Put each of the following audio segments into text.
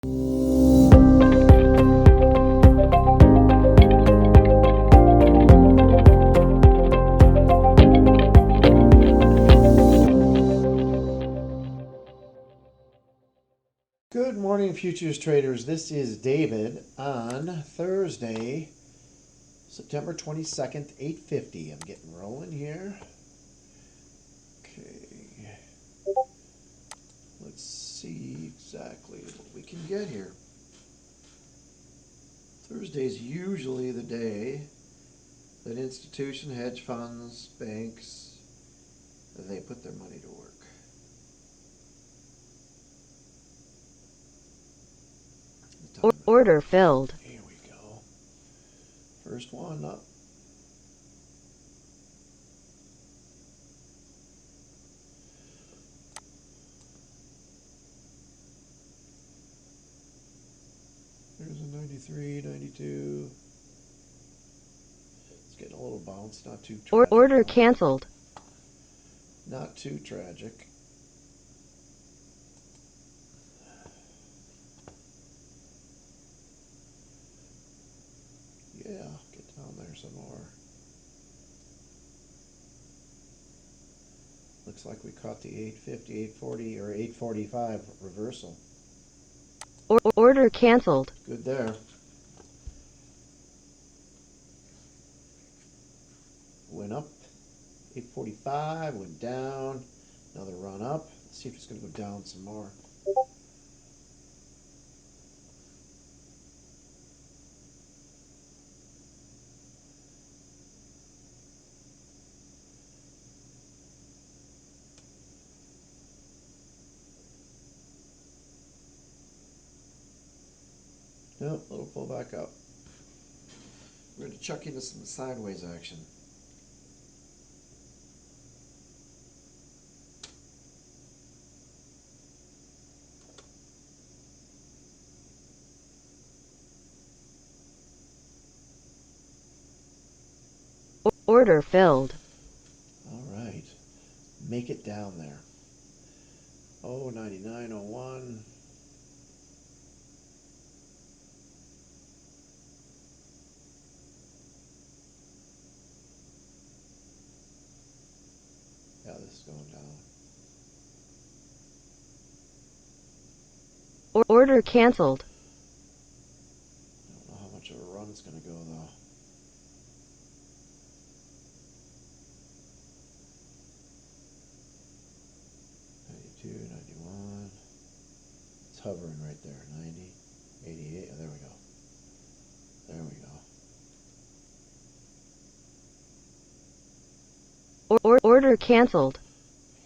Good morning, futures traders. This is David on Thursday, September 22nd, 8:50. I'm getting rolling here. Okay. Let's see exactly what we can get here. Thursday is usually the day that institution, hedge funds, banks, they put their money to work. Order filled. Here we go. First one up. There's a 93, 92. It's getting a little bounce, not too tragic. Order canceled. Not too tragic. Yeah, get down there some more. Looks like we caught the 850, 840, or 845 reversal. Order canceled. Good there. Went up, 845, went down, another run up. Let's see if it's going to go down some more. Nope, little pull back up. We're going to chuck into some sideways action. Order filled. All right. Make it down there. Oh, 99.01. Yeah, this is going down. Order canceled. I don't know how much of a run it's going to go, though. It's hovering right there. 90, 88. Oh, there we go. There we go. Order canceled.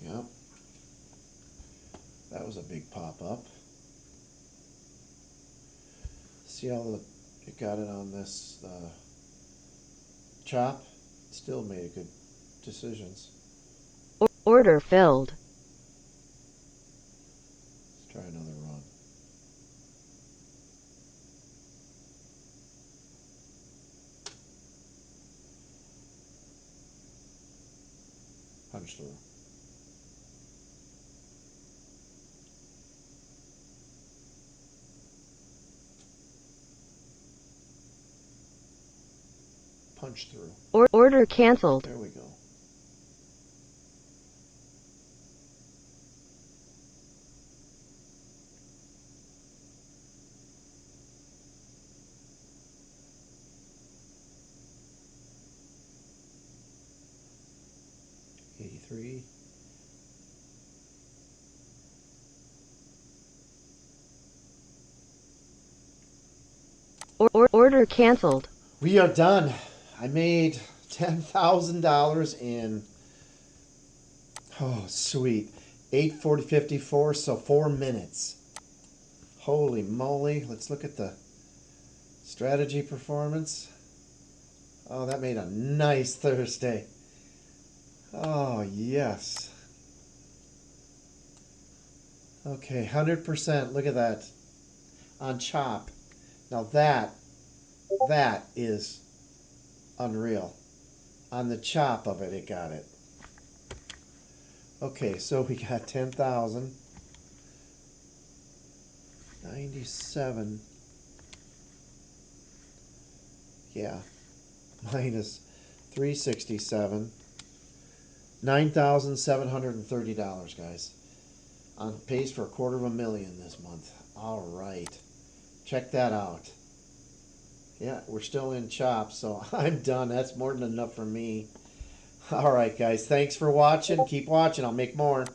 Yep. That was a big pop up. See how it got it on this chop? Still made good decisions. Order filled. Let's try another run. Punch through. Punch through. Order canceled. There we go. $83. Order canceled. We are done. I made $10,000 in, oh, sweet, 8:40.54, so 4 minutes. Holy moly. Let's look at the strategy performance. Oh, that made a nice Thursday. Oh, yes. Okay, 100%. Look at that. On chop. Now that is unreal. On the chop of it, it got it. Okay, so we got 10,000. 97. Yeah. Minus 367. $9,730, guys. On pace for $250,000 this month. All right. Check that out. Yeah, we're still in chop, so I'm done. That's more than enough for me. All right, guys. Thanks for watching. Keep watching. I'll make more.